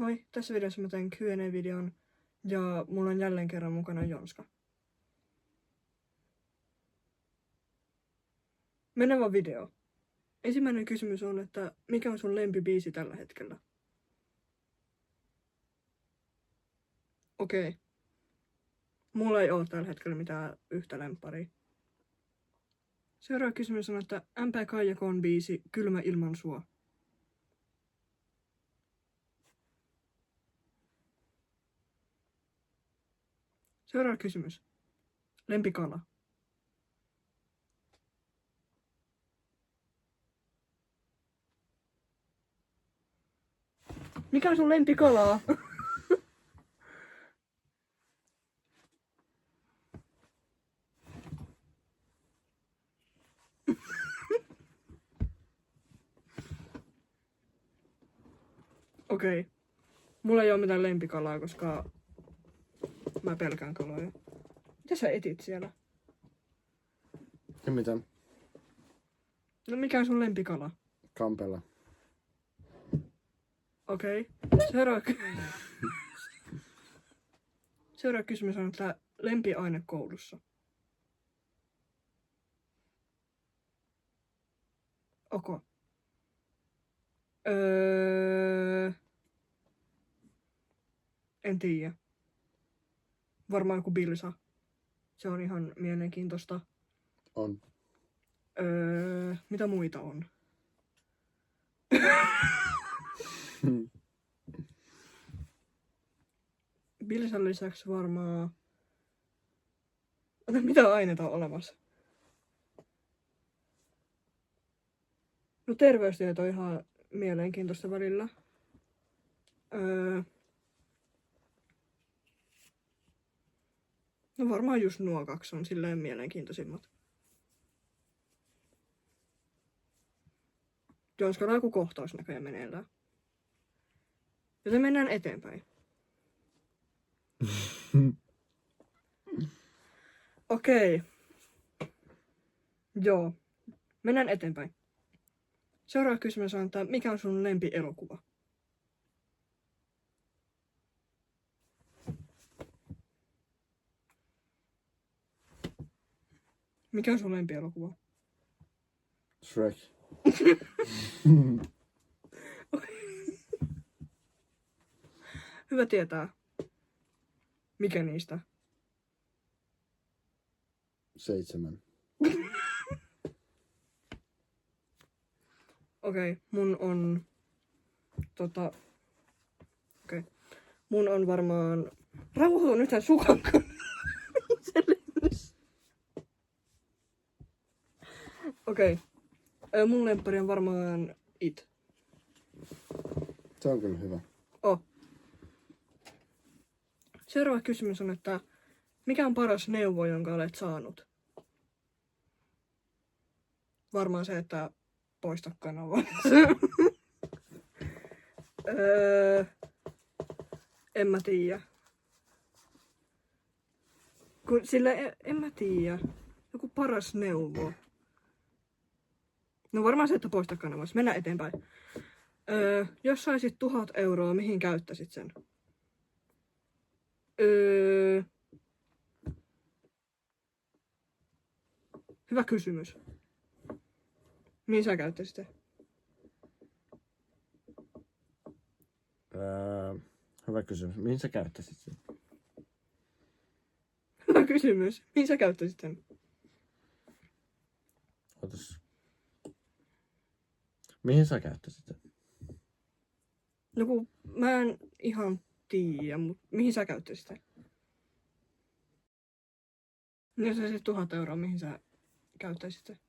Moi, tässä videossa mä teen Q&A-videon ja mulla on jälleen kerran mukana Jonska. Menevä video. Ensimmäinen kysymys on, että mikä on sun lempibiisi tällä hetkellä? Okei. Mulla ei oo tällä hetkellä mitään yhtä lempparia. Seuraava kysymys on, että MP Kaijakoon biisi Kylmä ilman sua. Seuraava kysymys. Lempikala. Mikä on sun lempikalaa? Okei. Mulla ei oo mitään lempikalaa, koska mä pelkään kaloja. Mitä sä etit siellä? Ja mitä? No mikä on sun lempikala? Kampela. Okei. Seuraava kysymys on, että lempiaine koulussa. Ok. En tiedä. Varmaan joku bilsa. Se on ihan mielenkiintoista. On. Mitä muita on? Bilsan lisäksi varmaan... Mitä aineita on olemassa? No terveystieto on ihan mielenkiintoista välillä. No varmaan just nuo kaksi on silleen mielenkiintoisimmat. Jonskalla on joku kohtaus näköjään meneillään. Joten mennään eteenpäin. Okei. Joo. Mennään eteenpäin. Seuraava kysymys on, että mikä on sun lempielokuva? Mikä on sun lempielokuva? Shrek. Hyvä tietää. Mikä niistä? 7. Okei, mun on... Mun on varmaan... Rauhoitu nythän sukan Okei. Mun lemppari on varmaan It. Se on kyllä hyvä. Seuraava kysymys on, että mikä on paras neuvo, jonka olet saanut? Varmaan se, että poista kanavan. En mä tiedä. En mä tiedä. Joku paras neuvo. No varmaan se, että poista kanavassa. Mennään eteenpäin. Jos saisit 1000 euroa, mihin käyttäisit sen? Hyvä kysymys. Mihin sä käyttäisit sen? Hyvä kysymys. Mihin sä käyttäisit sen? Hyvä kysymys. Mihin sä käyttäisit sen? Otas. Mihin sä käyttäisit sen? No kun mä en ihan tiedä, mutta mihin sä käyttäisit sen? Jos saisit 1000 euroa, mihin sä käyttäisit sen?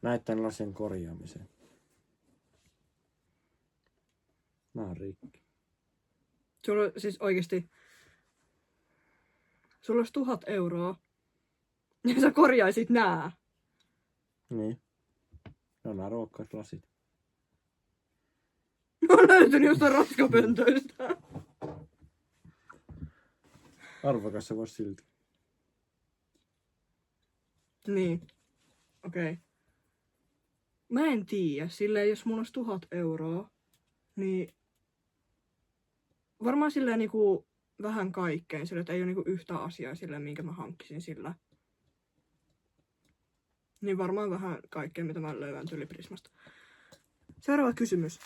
Näitten lasien korjaamiseen. Mä oon rikki. Sulla siis oikeesti... Sulla olisi 1000 euroa. Ja sä korjaisit nää. Niin. Ne on nää rookkaat lasit. Ne on löytynyt jostain roskapöntöistä. Arvokas se vois silti. Niin. Okei. Mä en tiedä. Silleen, jos mulla olisi 1000 euroa, niin varmaan silleen niinku vähän kaikkeen. Silleen, että ei ole niinku yhtä asiaa silleen, minkä mä hankkisin sillä. Niin varmaan vähän kaikkea, mitä mä löydän Tyli-Prismasta. Seuraava kysymys.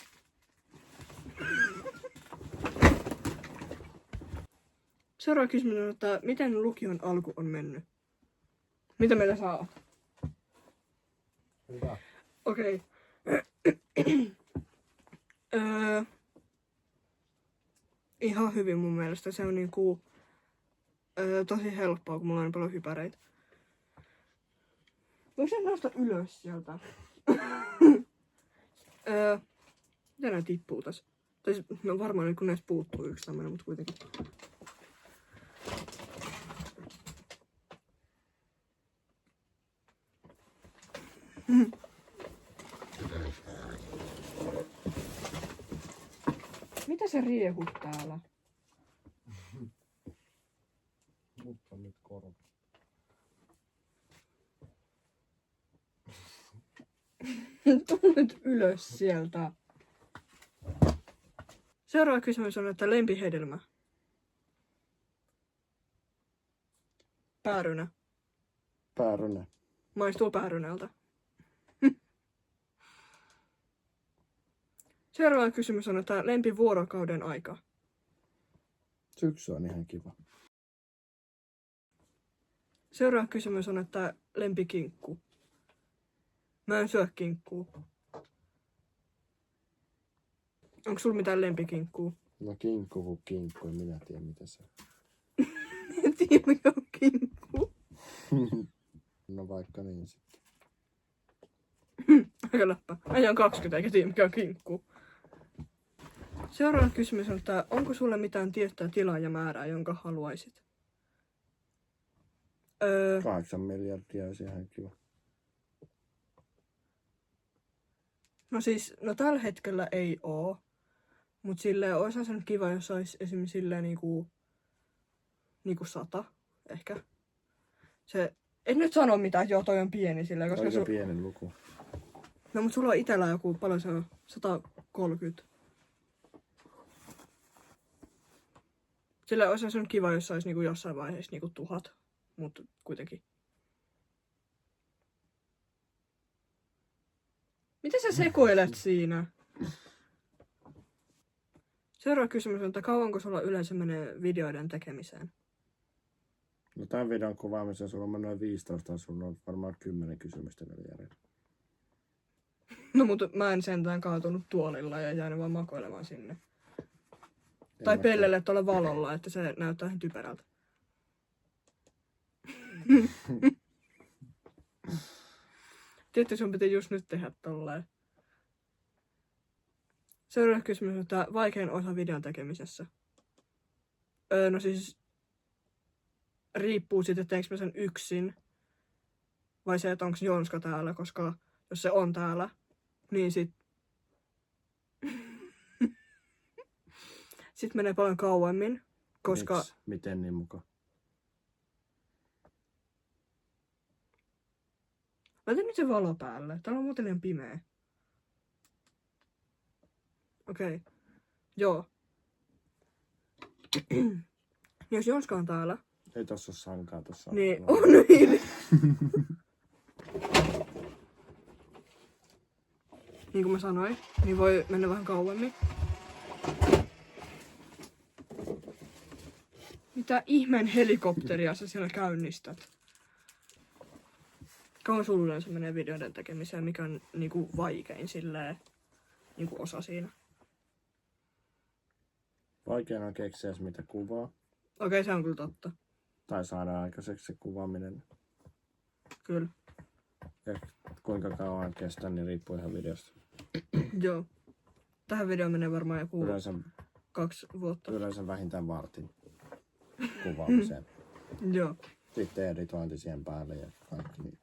Seuraava kysymys on, että miten lukion alku on mennyt? Mitä meillä saa? Hyvä. Okei. Ihan hyvin mun mielestä. Se on niinku tosi helppoa, kun mulla on niin paljon hypäreitä. Voiko sen nostaa ylös sieltä? Mitä nää tippuu tässä? Tai siis, no varmaan nyt kun näistä puuttuu yksi tämmönen, mutta kuitenkin. Mitä se riehut täällä? Mutta nyt korva. Tuu nyt ylös sieltä. Seuraava kysymys on, että lempihedelmä. Päärynä. Päärynä. Maistuu päärynältä. Seuraava kysymys on, että lempivuorokauden aika. Syksy on ihan kiva. Seuraava kysymys on, että lempikinkku. Mä en syö kinkkuu. Onko sulla mitään lempikinkkuu? No kinkku kuin kinkku, en minä tiedä mitä se En tiedä mikä on kinkku. No vaikka niin sitten. Aika läppä. Ajan 20 eikä tiedä mikä on kinkku. Seuraava kysymys on, että onko sulle mitään tiettyä tilaa ja määrää, jonka haluaisit? 8 miljardia olisi ihan kiva. No siis, no tällä hetkellä ei oo. Mut silleen olisi se nyt kiva, jos olisi esimerkiksi silleen niinku 100 ehkä. Se, et nyt sano mitään, että joo toi on pieni silleen, koska Aika pienen luku. No mut sulla on itellä joku, paljon se on? 130. Sillä olisi se nyt kiva, jos olisi niinku jossain vaiheessa niinku 1000. Mut kuitenkin. Mitä sä sekoilet siinä? Seuraava kysymys on, että kauanko sulla yleensä menee videoiden tekemiseen? No tämän videon kuvaamiseen sulla on noin 15, sulla on varmaan 10 kysymystä vielä jäljellä. No mutta mä en sentään kaatunut tuolilla ja jäänyt vaan makoilemaan sinne. Tai mä pellelle tuolla valolla, että se näyttää ihan typerältä. Tietysti sun piti just nyt tehdä tolleen. Seuraava kysymys on, että vaikein osa videon tekemisessä. No siis riippuu siitä, teinkö mä sen yksin. Vai se, että onko Jonska täällä, koska jos se on täällä, niin sit menee paljon kauemmin, koska... Miks? Miten niin muka? Laita nyt se valo päälle. Täällä on muuten liian pimeä. Okei. Joo. Jos Jonska on täällä, Ei tossa oo sankaa tossa. niin on niin. Niin kuin mä sanoin, niin voi mennä vähän kauemmin. Mitä ihmeen helikopteria sä siellä käynnistät? Kauan sulla yleensä menee videoiden tekemiseen, mikä on niinku vaikein silleen, niinku osa siinä? Vaikeana on keksiä mitä kuvaa. Okei, se on kyllä totta. Tai saada aikaiseksi se kuvaaminen. Kyllä. Ja kuinka kauan kestää, niin riippuu ihan videosta. Joo. Tähän videoon menee varmaan joku Yleensä, 2 vuotta. yleensä vähintään vartin kuvaamiseen. Joo. Sitten editointi siihen päälle ja kaikki. Niin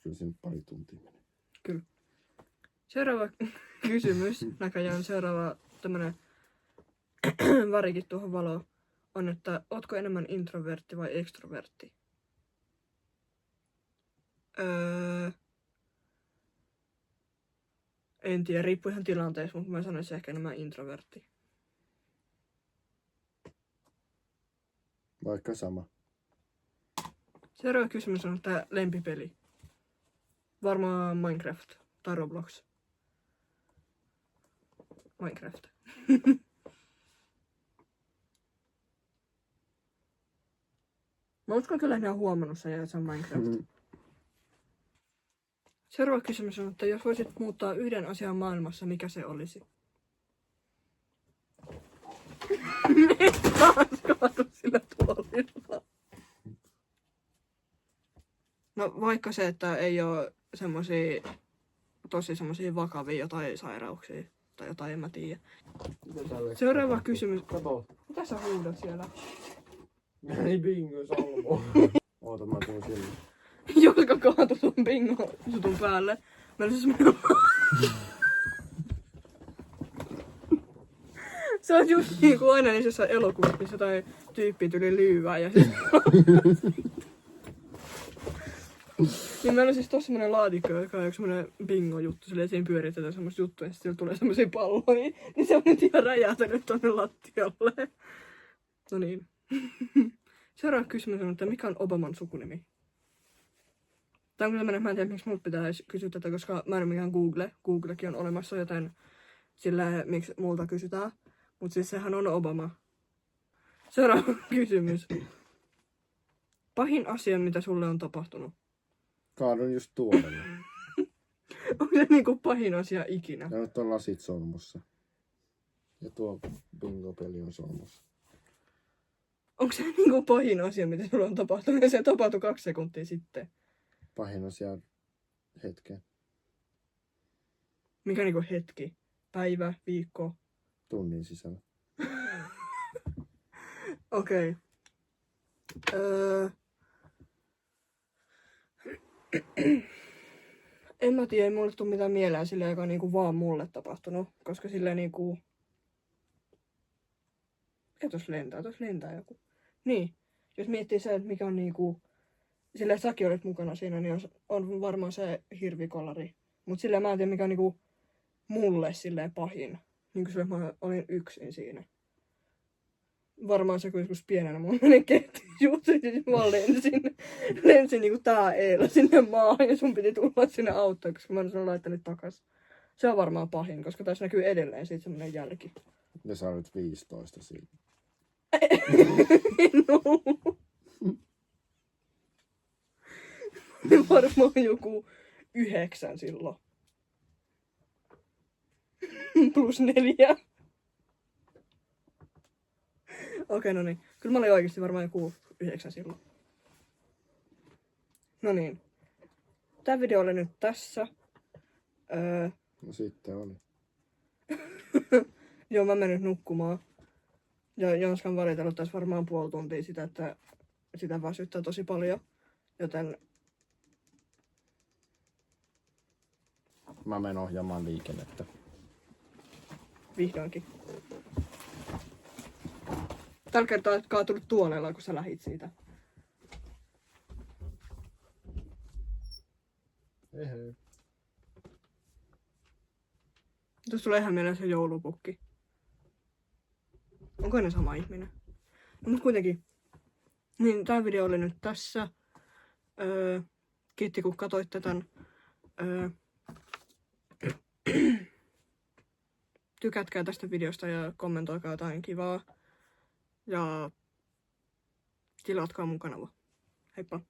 kyllä siinä pari tuntia menee. Kyllä. Seuraava kysymys, näköjään seuraava tämmönen värikin tuohon valoon, on, että ootko enemmän introvertti vai extrovertti? En tiedä, riippuu ihan tilanteessa, mutta mä sanoisin ehkä enemmän introvertti. Vaikka sama. Seuraava kysymys on, että lempipeli. Varmaan Minecraft tai Roblox. Minecraft. Mä uskon kyllä, että ne on huomannut sen, että se on Minecraft. Seuraava kysymys on, että jos voisit muuttaa yhden asian maailmassa, mikä se olisi? Taas kaatu sillä tuolilla. No vaikka se, että ei oo tosi semmosia vakavia jotain sairauksia tai jotain, en mä tiedä. Seuraava kysymys. Kato. Mitä sä huudat siellä? Meni bingo solmu. Oota, mä tuun sinne. Julka kaatui sun bingo jutun päälle. Se on just niin kuin aina niissä elokuvissa, missä jotain tyyppi tuli lyyvää ja sitten... Niin meillä on siis tossa semmonen laatikko, joka on joku semmonen bingo-juttu, silleen siinä pyöritetään semmoista juttua ja sitten tulee semmosia palloja, niin se on nyt ihan räjähtänyt tonne lattialle. No niin. Seuraava kysymys on, että mikä on Obaman sukunimi? Tää on kyllä tämmönen, mä en tiedä miksi multa pitäisi kysyä tätä, koska mä en ole mikään Google. Googlekin on olemassa, joten sillä miksi multa kysytään. Mut siis sehän on Obama. Seuraava kysymys. Pahin asia, mitä sulle on tapahtunut? Kaadun just tuolelle. Onko se niinku pahin asia ikinä? Ja nyt on lasit solmussa. Ja tuo bingo-peli on solmussa. Onko se niinku pahin asia, mitä sulle on tapahtunut? Ja se tapahtui 2 sekuntia sitten. Pahin asia hetken. Mikä niinku hetki? Päivä, viikko? Tunnin sisällä. Okei. En mä tiedä, ei mulle tule mitään mieleen silleen, joka on niinku vaan mulle tapahtunut. Koska silleen niinku... Ja tuossa lentää joku. Niin. Jos miettii se, että mikä on niinku... Silleen, että säkin olit mukana siinä, niin on varmaan se hirvikolari. Mut silleen mä en tiedä, mikä on niinku mulle silleen pahin. Niinku silleen, mä olin yksin siinä. Varmaan se, kun joskus pienenä mulla meni ketjuus, ja mä lensin niinku tää eellä sinne maahan, ja sun piti tulla sinne auttaa, koska mä en sun laittanut takas. Se on varmaan pahin, koska tässä näkyy edelleen siitä semmonen jälki. Ja sä olet 15 siinä. No. Varmaan joku 9 silloin. +4. Okei, no niin. Kyllä mä olin oikeesti varmaan joku 9 silloin. No niin. Tää video oli nyt tässä. No sitten oli. Joo, mä menen nyt nukkumaan. Ja Jonskan valitellut tässä varmaan puoli tuntia sitä, että sitä väsyttää tosi paljon. Joten Mä menen ohjaamaan liikennettä. vihdoinkin. Tällä kertaa et kaatunut tuolella, kun sä lähit siitä. Ehei. Tuossa tulee ihan mieleen se joulupukki. Onko ne sama ihminen? No, mut kuitenkin. Niin, tää video oli nyt tässä. Kiitti kun katsoitte tän. Tykätkää tästä videosta ja kommentoikaa jotain kivaa. Ja tilatkaa mun kanava. Heippa!